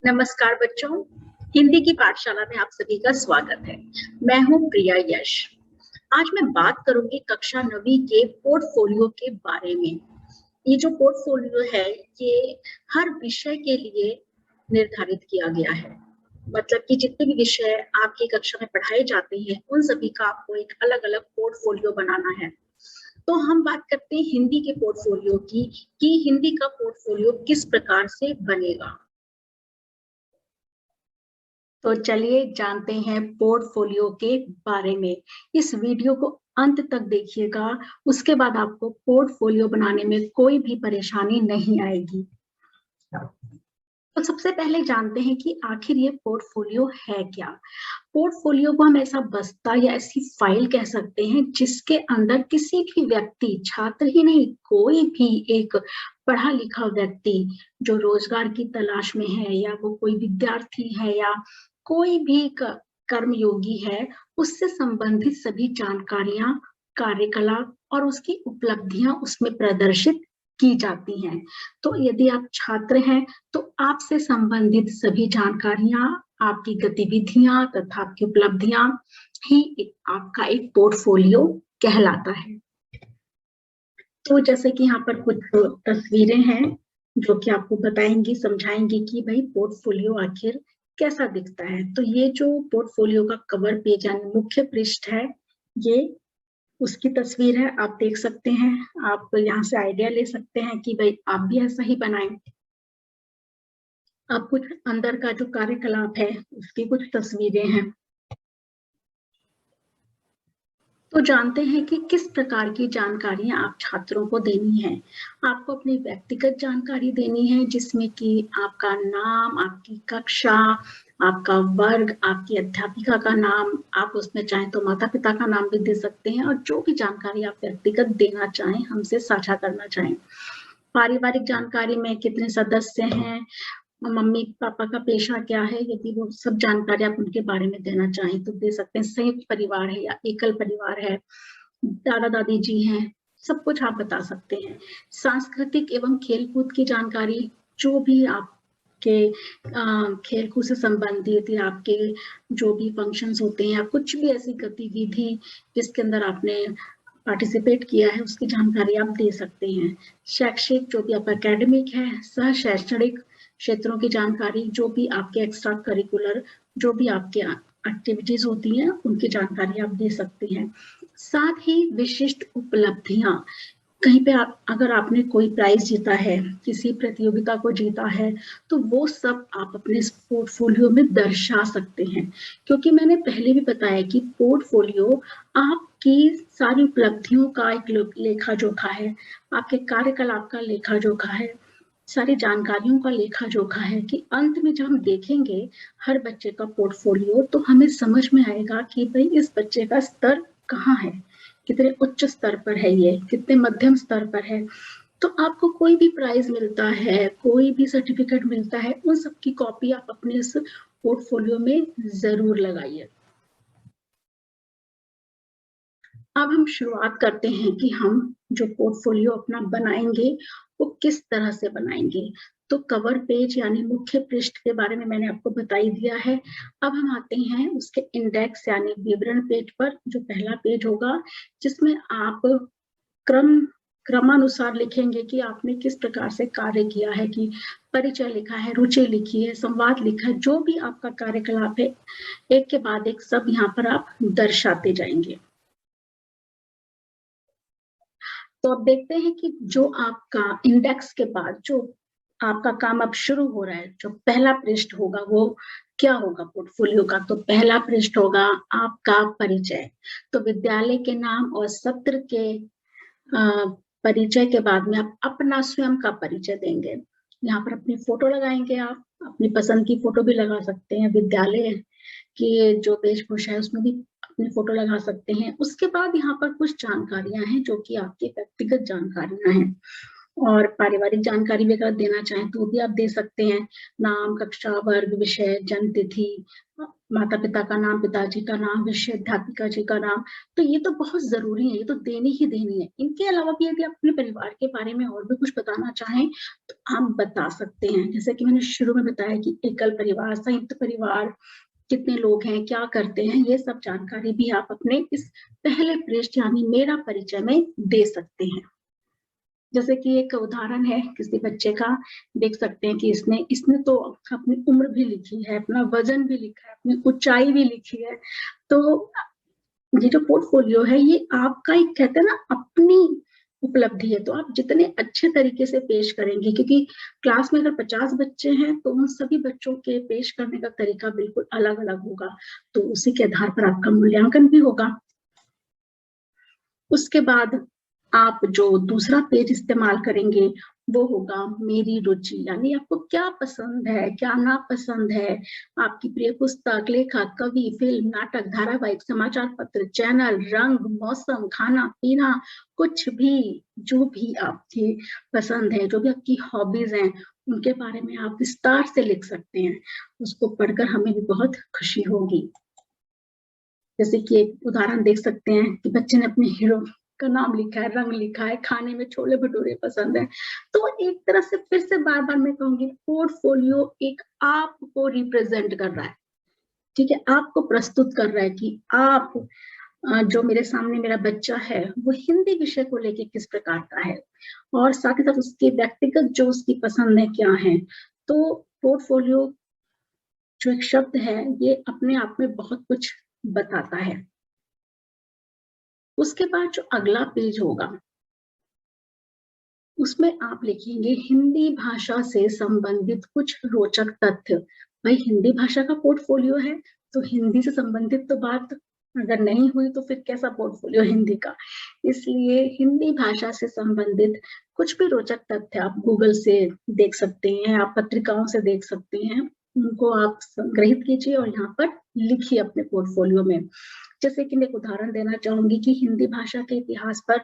नमस्कार बच्चों, हिंदी की पाठशाला में आप सभी का स्वागत है। मैं हूँ प्रिया यश। आज मैं बात करूंगी कक्षा 9वीं के पोर्टफोलियो के बारे में। ये जो पोर्टफोलियो है, ये हर विषय के लिए निर्धारित किया गया है। मतलब कि जितने भी विषय आपकी कक्षा में पढ़ाए जाते हैं, उन सभी का आपको एक अलग-अलग पोर्टफोलियो बनाना है। तो हम बात करते हैं हिंदी के पोर्टफोलियो की, कि हिंदी का पोर्टफोलियो किस प्रकार से बनेगा। तो चलिए जानते हैं पोर्टफोलियो के बारे में। इस वीडियो को अंत तक देखिएगा, उसके बाद आपको पोर्टफोलियो बनाने में कोई भी परेशानी नहीं आएगी। तो सबसे पहले जानते हैं कि आखिर ये पोर्टफोलियो है क्या। पोर्टफोलियो को हम ऐसा बस्ता या ऐसी फाइल कह सकते हैं जिसके अंदर किसी भी व्यक्ति, छात्र ही नहीं, कोई भी एक पढ़ा लिखा व्यक्ति जो रोजगार की तलाश में है, या वो कोई विद्यार्थी है, या कोई भी कर्मयोगी है, उससे संबंधित सभी जानकारियां, कार्यकलाप और उसकी उपलब्धियां उसमें प्रदर्शित की जाती हैं। तो यदि आप छात्र हैं तो आपसे संबंधित सभी जानकारियां, आपकी गतिविधियां तथा आपकी उपलब्धियां ही आपका एक पोर्टफोलियो कहलाता है। तो जैसे कि यहाँ पर कुछ तस्वीरें हैं जो कि आपको बताएंगी, समझाएंगी कि भाई पोर्टफोलियो आखिर कैसा दिखता है। तो ये जो पोर्टफोलियो का कवर पेज यानी मुख्य पृष्ठ है, ये उसकी तस्वीर है। आप देख सकते हैं, आप यहाँ से आइडिया ले सकते हैं कि भाई आप भी ऐसा ही बनाएं। अब कुछ अंदर का जो कार्यकलाप है उसकी कुछ तस्वीरें हैं। तो जानते हैं कि किस प्रकार की जानकारियां आप छात्रों को देनी है। आपको अपनी व्यक्तिगत जानकारी देनी है, जिसमें कि आपका नाम, आपकी कक्षा, आपका वर्ग, आपकी अध्यापिका का नाम, आप उसमें चाहें तो माता पिता का नाम भी दे सकते हैं, और जो भी जानकारी आप व्यक्तिगत देना चाहें, हमसे साझा करना चाहें। पारिवारिक जानकारी में कितने सदस्य हैं, मम्मी पापा का पेशा क्या है, यदि वो सब जानकारी आप उनके बारे में देना चाहें तो दे सकते हैं। संयुक्त परिवार है या एकल परिवार है, दादा दादी जी हैं, सब कुछ आप बता सकते हैं। सांस्कृतिक एवं खेलकूद की जानकारी, जो भी आपके खेलकूद से संबंधित या आपके जो भी फंक्शंस होते हैं, या कुछ भी ऐसी गतिविधि जिसके अंदर आपने पार्टिसिपेट किया है, उसकी जानकारी आप दे सकते हैं। शैक्षिक, जो भी आपका एकेडमिक है, सह शैक्षणिक क्षेत्रों की जानकारी, जो भी आपके एक्स्ट्रा करिकुलर, जो भी आपके एक्टिविटीज होती हैं, उनकी जानकारी आप दे सकते हैं। साथ ही विशिष्ट उपलब्धियां, कहीं पे अगर आपने कोई प्राइज जीता है, किसी प्रतियोगिता को जीता है, तो वो सब आप अपने पोर्टफोलियो में दर्शा सकते हैं। क्योंकि मैंने पहले भी बताया कि पोर्टफोलियो आपकी सारी उपलब्धियों का एक लेखा जोखा है, आपके कार्यकलाप का लेखा जोखा है, सारी जानकारियों का लेखा जोखा है, कि अंत में जब हम देखेंगे हर बच्चे का पोर्टफोलियो, तो हमें समझ में आएगा कि भाई इस बच्चे का स्तर कहाँ है, कितने उच्च स्तर पर है, ये कितने मध्यम स्तर पर है। तो आपको कोई भी प्राइज मिलता है, कोई भी सर्टिफिकेट मिलता है, उन सब की कॉपी आप अपने इस पोर्टफोलियो में जरूर लगाइए। अब हम शुरुआत करते हैं कि हम जो पोर्टफोलियो अपना बनाएंगे वो किस तरह से बनाएंगे। तो कवर पेज यानी मुख्य पृष्ठ के बारे में मैंने आपको बता ही दिया है। अब हम आते हैं उसके इंडेक्स यानी विवरण पेज पर, जो पहला पेज होगा, जिसमें आप क्रमानुसार लिखेंगे कि आपने किस प्रकार से कार्य किया है, कि परिचय लिखा है, रुचि लिखी है, संवाद लिखा है, जो भी आपका कार्यकलाप है, एक के बाद एक सब यहाँ पर आप दर्शाते जाएंगे। तो अब देखते हैं कि जो आपका इंडेक्स के बाद जो आपका काम अब शुरू हो रहा है, जो पहला पृष्ठ होगा वो क्या होगा पोर्टफोलियो का। तो पहला पृष्ठ होगा आपका परिचय। तो विद्यालय के नाम और सत्र के परिचय के बाद में आप अपना स्वयं का परिचय देंगे। यहाँ पर अपनी फोटो लगाएंगे, आप अपनी पसंद की फोटो भी लगा सकते हैं, विद्यालय की जो वेशभूषा है उसमें भी अपनी फोटो लगा सकते हैं। उसके बाद यहाँ पर कुछ जानकारियां हैं जो कि आपकी व्यक्तिगत जानकारियां हैं, और पारिवारिक जानकारी भी अगर देना चाहें तो भी आप दे सकते हैं। नाम, कक्षा, वर्ग, विषय, जन्म तिथि, माता-पिता का नाम, पिताजी का नाम, विषय अध्यापिका जी का नाम, तो ये तो बहुत ज़रूरी है, ये तो देनी ही देनी है। इनके अलावा भी यदि आप अपने परिवार के बारे में और भी कुछ बताना चाहें, तो आप बता सकते हैं। जैसे कि मैंने शुरू में बताया कि एकल परिवार, संयुक्त परिवार, कितने लोग हैं, क्या करते हैं, ये सब जानकारी भी आप अपने इस पहले पृष्ठ यानी मेरा परिचय में दे सकते हैं। जैसे कि एक उदाहरण है किसी बच्चे का, देख सकते हैं कि इसने इसने तो अपनी उम्र भी लिखी है, अपना वज़न भी लिखा है, अपनी ऊँचाई भी लिखी है। तो ये जो पोर्टफोलियो है, ये आपका एक कहते हैं ना अपनी उपलब्धि है, तो आप जितने अच्छे तरीके से पेश करेंगे, क्योंकि क्लास में अगर 50 बच्चे हैं, तो उन सभी बच्चों के पेश करने का तरीका बिल्कुल अलग-अलग होगा, तो उसी के आधार पर आपका मूल्यांकन भी होगा। उसके बाद आप जो दूसरा पेज इस्तेमाल करेंगे, वो होगा मेरी रुचि, यानी आपको क्या पसंद है, क्या नापसंद है, आपकी प्रिय पुस्तक, लेखक, कवि, फ़िल्म, नाटक, धारावाहिक, समाचार पत्र, चैनल, रंग, मौसम, खाना-पीना, कुछ भी, जो भी आपकी पसंद है, जो भी आपकी हॉबीज़ हैं, उनके बारे में आप विस्तार से लिख सकते हैं। उसको पढ़कर हमें भी बहुत खुशी होगी। जैसे कि एक उदाहरण देख सकते हैं कि बच्चे ने अपने हीरो का नाम लिखा है, रंग लिखा है, खाने में छोले-भटूरे पसंद है। तो एक तरह से फिर से बार-बार मैं कहूँगी पोर्टफोलियो एक आपको रिप्रेज़ेंट कर रहा है, ठीक है? आपको प्रस्तुत कर रहा है कि आप जो मेरे सामने मेरा बच्चा है, वो हिंदी विषय को लेके किस प्रकार का है और साथ ही साथ उसके व्यक्तिगत जो उसकी पसंदें क्या हैं। तो पोर्टफोलियो जो एक शब्द है, ये अपने आप में बहुत कुछ बताता है। उसके बाद जो अगला पेज होगा, उसमें आप लिखेंगे हिंदी भाषा से संबंधित कुछ रोचक तथ्य। भाई हिंदी भाषा का पोर्टफोलियो है, तो हिंदी से संबंधित तो बात अगर नहीं हुई तो फिर कैसा पोर्टफोलियो हिंदी का। इसलिए हिंदी भाषा से संबंधित कुछ भी रोचक तथ्य आप गूगल से देख सकते हैं, आप पत्रिकाओं से देख सकते हैं, उनको आप संग्रहित कीजिए और यहाँ पर लिखिए अपने पोर्टफोलियो में। जैसे कि मैं एक उदाहरण देना चाहूँगी कि हिंदी भाषा के इतिहास पर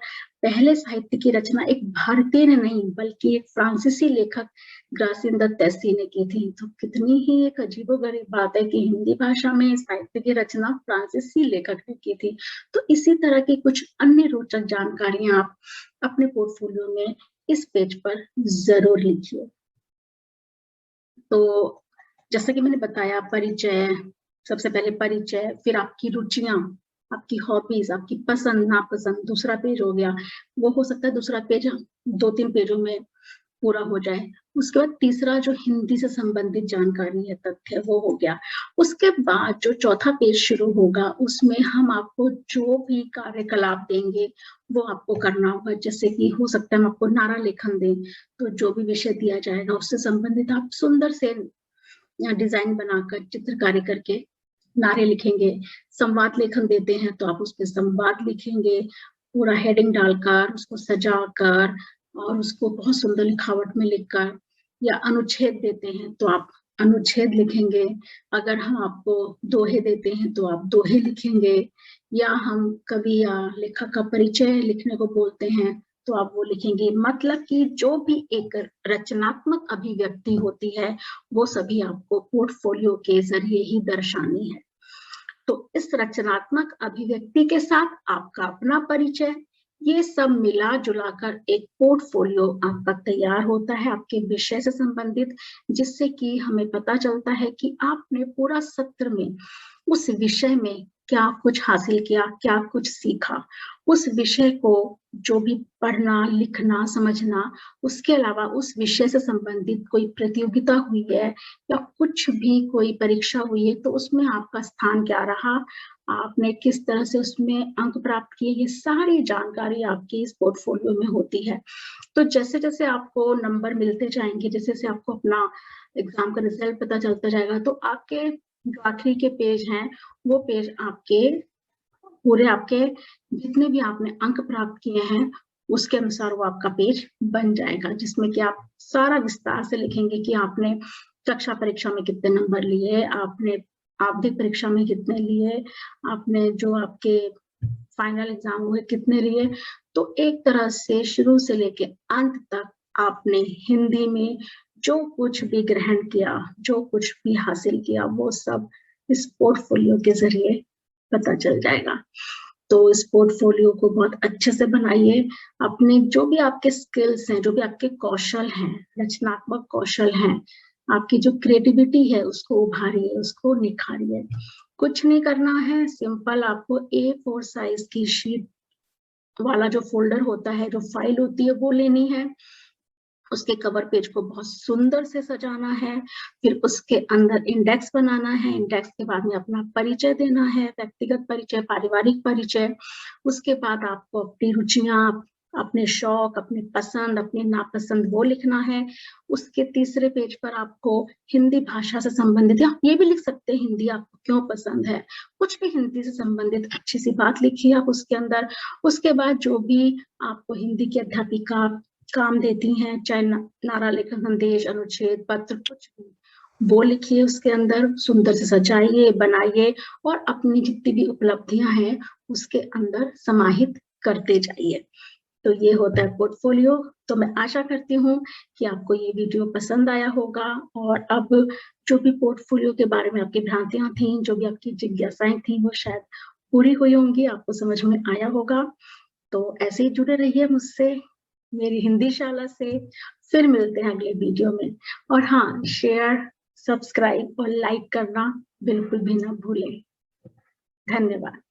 पहले साहित्य की रचना एक भारतीय ने नहीं बल्कि एक फ्रांसीसी लेखक ग्रासिम तैसी ने की थी। तो कितनी ही एक अजीबो-गरीब बात है कि हिंदी भाषा में साहित्य की रचना फ्रांसीसी लेखक ने की थी। तो इसी तरह की कुछ अन्य रोचक जानकारियाँ आप अपने पोर्टफोलियो में इस पेज पर ज़रूर लिखिए। तो जैसा कि मैंने बताया परिचय, सबसे पहले परिचय, फिर आपकी रुचियाँ, आपकी हॉबीज़, आपकी पसंद-नापसंद, दूसरा पेज हो गया। वो हो सकता है दूसरा पेज 2-3 पेजों में पूरा हो जाए। उसके बाद तीसरा जो हिंदी से संबंधित जानकारी है, तथ्य वो हो गया। उसके बाद जो चौथा पेज शुरू होगा, उसमें हम आपको जो भी कार्यकलाप देंगे, वो आपको करना होगा। जैसे कि हो सकता है हम आपको नारा लेखन दें, तो जो भी विषय दिया जाएगा उससे संबंधित आप सुंदर से डिज़ाइन बनाकर, चित्रकारी करके नारे लिखेंगे। संवाद लेखन देते हैं तो आप उसपे संवाद लिखेंगे, पूरा हेडिंग डालकर, उसको सजाकर और उसको बहुत सुंदर लिखावट में लिखकर, या अनुच्छेद देते हैं तो आप अनुच्छेद लिखेंगे। अगर हम आपको दोहे देते हैं तो आप दोहे लिखेंगे, या हम कवि या लेखक का परिचय लिखने को बोलते हैं तो आप वो लिखेंगे। मतलब कि जो भी एक रचनात्मक अभिव्यक्ति होती है, वो सभी आपको पोर्टफोलियो के ज़रिए ही दर्शानी है। तो इस रचनात्मक अभिव्यक्ति के साथ आपका अपना परिचय, ये सब मिला-जुला कर एक पोर्टफोलियो आपका तैयार होता है आपके विषय से संबंधित, जिससे कि हमें पता चलता है कि आपने पूरा सत्र में उस विषय में क्या कुछ हासिल किया, क्या कुछ सीखा। उस विषय को जो भी पढ़ना, लिखना, समझना, उसके अलावा उस विषय से संबंधित कोई प्रतियोगिता हुई है या कुछ भी कोई परीक्षा हुई है, तो उसमें आपका स्थान क्या रहा, आपने किस तरह से उसमें अंक प्राप्त किए, ये सारी जानकारी आपकी इस पोर्टफोलियो में होती है। तो जैसे-जैसे आपको नंबर मिलते जाएँगे, जैसे-जैसे आपको अपना एग्ज़ाम का रिज़ल्ट पता चलता जाएगा, तो आपके जो आखिरी के पेज हैं, वो पेज आपके पूरे आपके जितने भी आपने अंक प्राप्त किए हैं, उसके अनुसार वो आपका पेज बन जाएगा, जिसमें कि आप सारा विस्तार से लिखेंगे कि आपने कक्षा परीक्षा में कितने नंबर लिए, आपने आवधिक परीक्षा में कितने लिए, आपने जो आपके फाइनल एग्ज़ाम हुए कितने लिए। तो एक तरह से शुरू से लेके अंत तक आपने हिंदी में जो कुछ भी ग्रहण किया, जो कुछ भी हासिल किया, वो सब इस पोर्टफोलियो के ज़रिए पता चल जाएगा। तो इस पोर्टफोलियो को बहुत अच्छे से बनाइए। अपने जो भी आपके स्किल्स हैं, जो भी आपके कौशल हैं, रचनात्मक कौशल हैं, आपकी जो क्रिएटिविटी है उसको उभारिए, उसको निखारिए। कुछ नहीं करना है, सिंपल आपको A4 साइज की शीट वाला जो फ़ोल्डर होता है, जो फ़ाइल होती है वो लेनी है। उसके कवर पेज को बहुत सुंदर से सजाना है, फिर उसके अंदर इंडेक्स बनाना है, इंडेक्स के बाद में अपना परिचय देना है, व्यक्तिगत परिचय, पारिवारिक परिचय। उसके बाद आपको अपनी रुचियाँ, अपने शौक, अपनी पसंद, अपनी नापसंद वो लिखना है। उसके तीसरे पेज पर आपको हिंदी भाषा से संबंधित, या ये भी लिख सकते हैं हिंदी आपको क्यों पसंद है, कुछ भी हिंदी से संबंधित अच्छी-सी बात लिखिए आप उसके अंदर। उसके बाद जो भी आपको हिंदी की अध्यापिका काम देती हैं, चाहे नारा लेखन संदेश, अनुच्छेद, पत्र, कुछ भी, वो लिखिए उसके अंदर, सुंदर से सजाइए, बनाइए और अपनी जितनी भी उपलब्धियाँ हैं, उसके अंदर समाहित करते जाइए। तो ये होता है पोर्टफोलियो। तो मैं आशा करती हूँ कि आपको ये वीडियो पसंद आया होगा और अब जो भी पोर्टफोलियो के बारे में आपकी भ्रांतियाँ थीं, जो भी आपकी जिज्ञासाएँ थीं, वो शायद पूरी हुई होंगी, आपको समझ में आया होगा। तो ऐसे ही जुड़े रहिए मुझसे, मेरी हिंदी शाला से। फिर मिलते हैं अगले वीडियो में। और हाँ, शेयर, सब्सक्राइब और लाइक करना बिल्कुल भी ना भूलें। धन्यवाद।